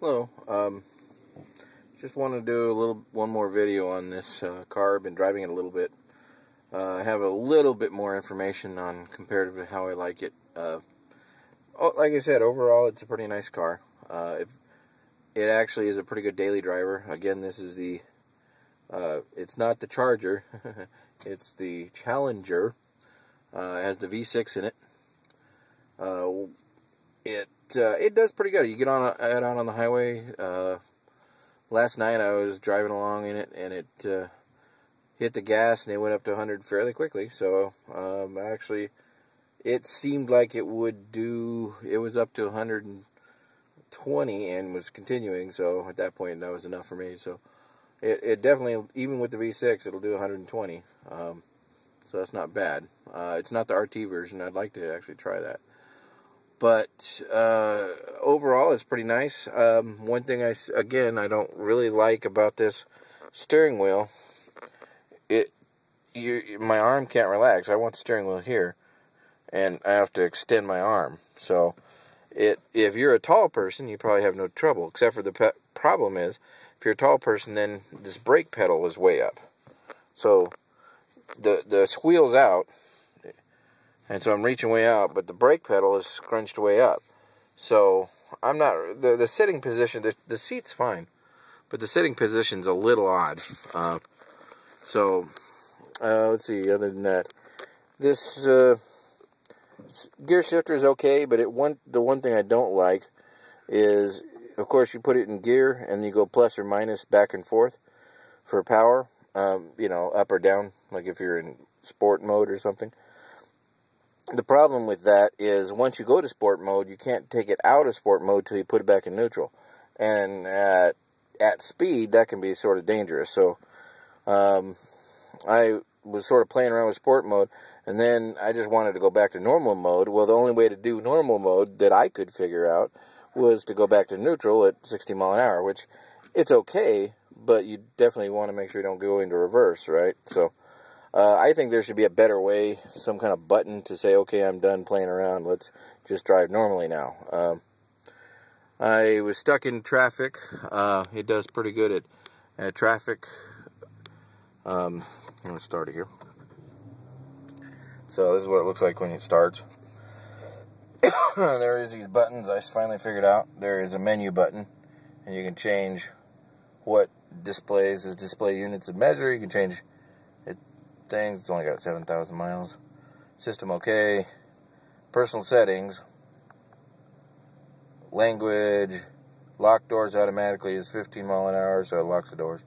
Hello. Just want to do one more video on this car. I've been driving it a little bit. I have a little bit more information on comparatively how I like it. Like I said, overall it's a pretty nice car. It actually is a pretty good daily driver. Again, this is the it's not the Charger, it's the Challenger. It has the V6 in it. It does pretty good. You get out on the highway. Last night I was driving along in it, and it hit the gas, and it went up to 100 fairly quickly. So actually, it seemed like it would do. It was up to 120 and was continuing. So at that point, that was enough for me. So it definitely, even with the V6, it'll do 120. So that's not bad. It's not the RT version. I'd like to actually try that. But overall, it's pretty nice. One thing I don't really like about this steering wheel, my arm can't relax. I want the steering wheel here, and I have to extend my arm. So if you're a tall person, you probably have no trouble, except for the problem is, if you're a tall person, then this brake pedal is way up. So the wheel's out, and so I'm reaching way out, but the brake pedal is scrunched way up. So I'm not, the sitting position, the seat's fine, but the sitting position's a little odd. Let's see, other than that, this gear shifter is okay, but the one thing I don't like is, of course, you put it in gear, and you go plus or minus back and forth for power, up or down, like if you're in sport mode or something. The problem with that is once you go to sport mode, you can't take it out of sport mode till you put it back in neutral. And at speed, that can be sort of dangerous. So I was sort of playing around with sport mode, and then I just wanted to go back to normal mode. Well, the only way to do normal mode that I could figure out was to go back to neutral at 60 mile an hour, which it's okay, but you definitely want to make sure you don't go into reverse, right? So I think there should be a better way, some kind of button to say, okay, I'm done playing around, let's just drive normally now. I was stuck in traffic. It does pretty good at traffic. I'm going to start it here. So this is what it looks like when it starts. There is these buttons I finally figured out. There is a menu button, and you can change what displays as display units of measure. You can change things. It's only got 7,000 miles. System okay. Personal settings. Language. Lock doors automatically is 15 mile an hour, so it locks the doors.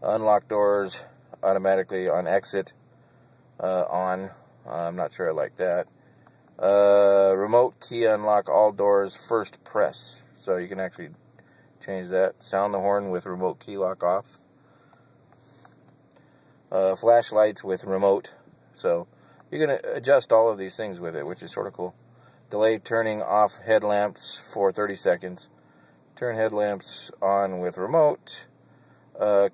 Unlock doors automatically on exit. On. I'm not sure I like that. Remote key unlock all doors first press. So you can actually change that. Sound the horn with remote key lock off. Flashlights with remote, so you can adjust all of these things with it, which is sort of cool. Delay turning off headlamps for 30 seconds. Turn headlamps on with remote.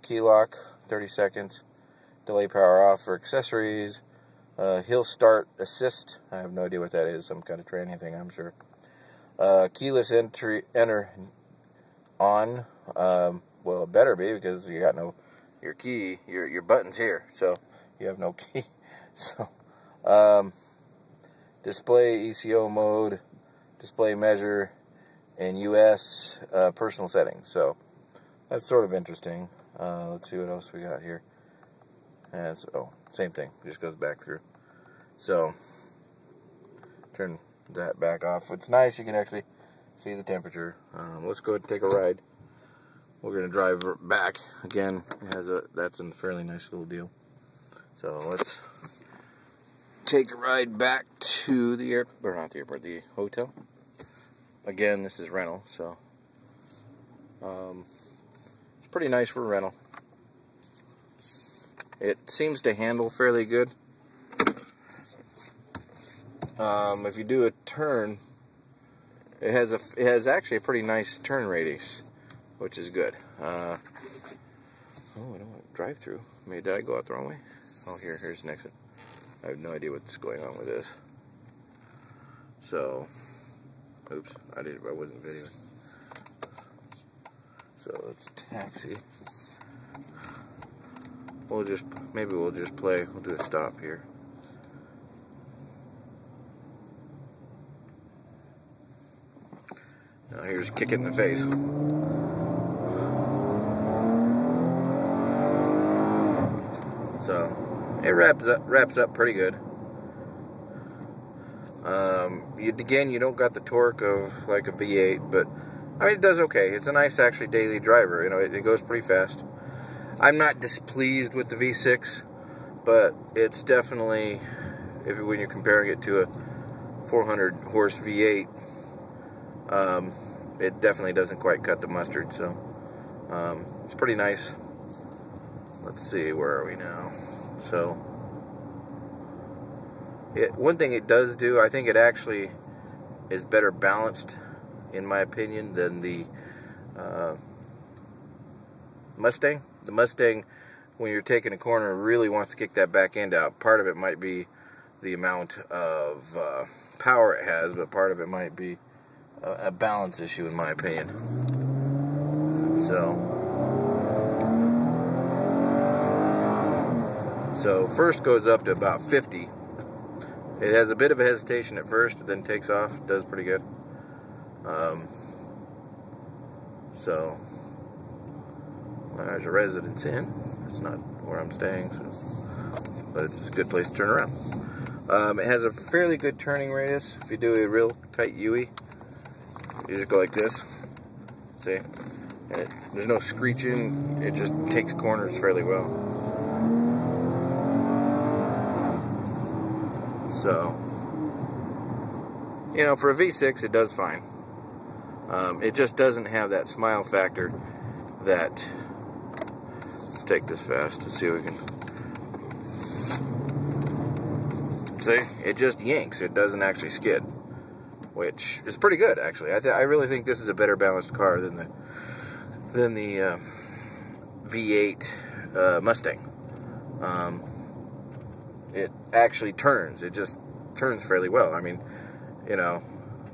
Key lock, 30 seconds. Delay power off for accessories. Hill start assist. I have no idea what that is. Some kind of tranny thing, I'm sure. Keyless enter on. Well, it better be, because you got your key, your button's here, so you have no key. So, display ECO mode, display measure, and US personal settings. So that's sort of interesting. Let's see what else we got here. Same thing, just goes back through. So turn that back off. It's nice, you can actually see the temperature. Let's go ahead and take a ride. We're going to drive back. Again, that's a fairly nice little deal. So let's take a ride back to the the hotel. Again, this is rental, so it's pretty nice for rental. It seems to handle fairly good. If you do a turn, it has actually a pretty nice turn radius, which is good. I don't want to drive through. Maybe did I go out the wrong way? Oh, here's an exit. I have no idea what's going on with this. So, oops, I wasn't videoing. So let's taxi. Maybe we'll just play. We'll do a stop here. Now here's kick it in the face. So it wraps up pretty good. Again, you don't got the torque of like a V8, but I mean it does okay. It's a nice actually daily driver. You know, it goes pretty fast. I'm not displeased with the V6, but it's definitely, when you're comparing it to a 400 horse V8, it definitely doesn't quite cut the mustard. So it's pretty nice. Let's see, where are we now? So one thing it does do, I think it actually is better balanced, in my opinion, than the Mustang. The Mustang, when you're taking a corner, really wants to kick that back end out. Part of it might be the amount of power it has, but part of it might be a balance issue, in my opinion. So first goes up to about 50. It has a bit of a hesitation at first, but then takes off. Does pretty good. So there's a Residence Inn. It's not where I'm staying, but it's a good place to turn around. It has a fairly good turning radius. If you do a real tight U-ey, you just go like this. See, and there's no screeching. It just takes corners fairly well. So, you know, for a V6, it does fine. It just doesn't have that smile factor that. Let's take this fast to see if we can. See, it just yanks. It doesn't actually skid, which is pretty good, actually. I really think this is a better balanced car than the V8 Mustang. It actually turns. It just turns fairly well. I mean, you know,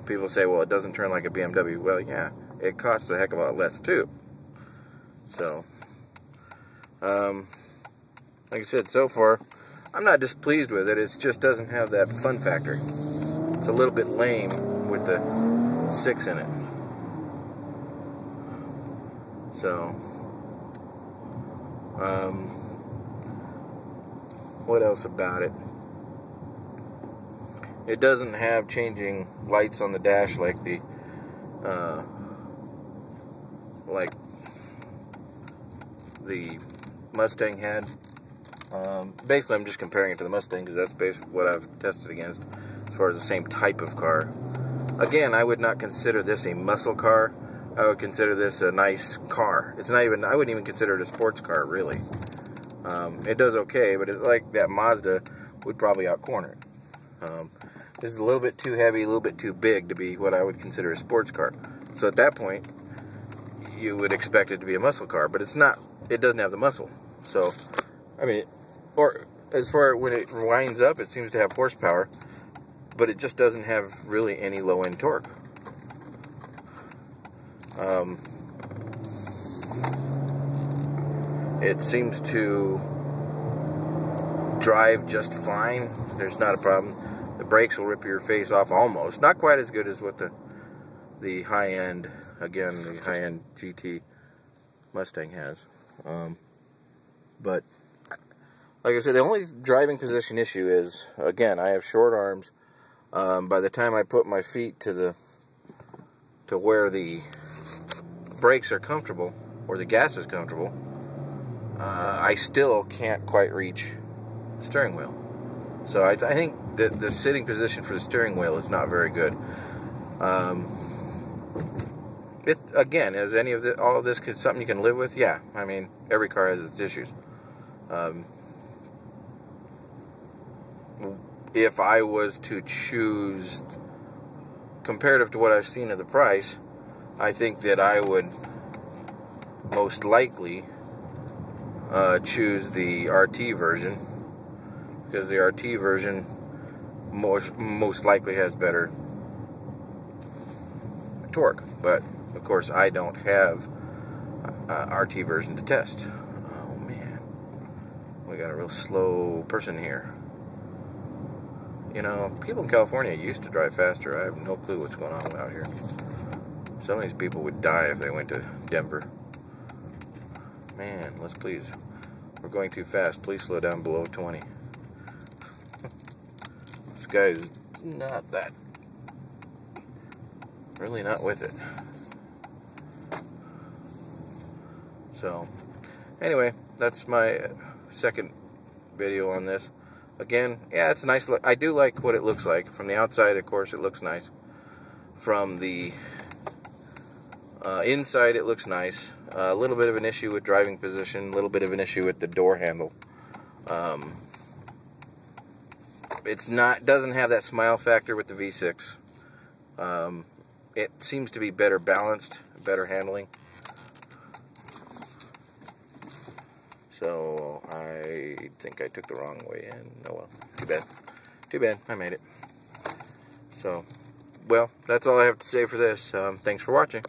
people say, well, it doesn't turn like a BMW. Well, yeah, it costs a heck of a lot less, too. So, like I said, so far, I'm not displeased with it. It just doesn't have that fun factor. It's a little bit lame with the 6 in it. So, what else about it? It doesn't have changing lights on the dash like the Mustang had. Basically, I'm just comparing it to the Mustang because that's basically what I've tested against as far as the same type of car. Again, I would not consider this a muscle car. I would consider this a nice car. It's not even, I wouldn't even consider it a sports car, really. It does okay, but it's like that Mazda would probably outcorner it. This is a little bit too heavy, a little bit too big to be what I would consider a sports car. So at that point, you would expect it to be a muscle car, but it's not. It doesn't have the muscle. So, I mean, or as far as when it winds up, it seems to have horsepower, but it just doesn't have really any low-end torque. It seems to drive just fine. There's not a problem. The brakes will rip your face off almost. Not quite as good as what the high-end, again, the high-end GT Mustang has. But, like I said, the only driving position issue is, again, I have short arms. By the time I put my feet to where the brakes are comfortable, or the gas is comfortable, I still can't quite reach the steering wheel. So I think that the sitting position for the steering wheel is not very good. It again, is any of all of this something you can live with? Yeah, I mean, every car has its issues. If I was to choose, comparative to what I've seen of the price, I think that I would most likely choose the RT version, because the RT version most likely has better torque. But of course, I don't have RT version to test. Oh man, we got a real slow person here. You know, people in California used to drive faster. I have no clue what's going on out here. Some of these people would die if they went to Denver. Man, let's please. We're going too fast. Please slow down below 20. This guy is not that. Really not with it. So, anyway, that's my second video on this. Again, yeah, it's nice. I do like what it looks like. From the outside, of course, it looks nice. From the inside, it looks nice. A little bit of an issue with driving position. A little bit of an issue with the door handle. Doesn't have that smile factor with the V6. It seems to be better balanced, better handling. So, I think I took the wrong way in. Oh well, too bad. Too bad, I made it. So, well, that's all I have to say for this. Thanks for watching.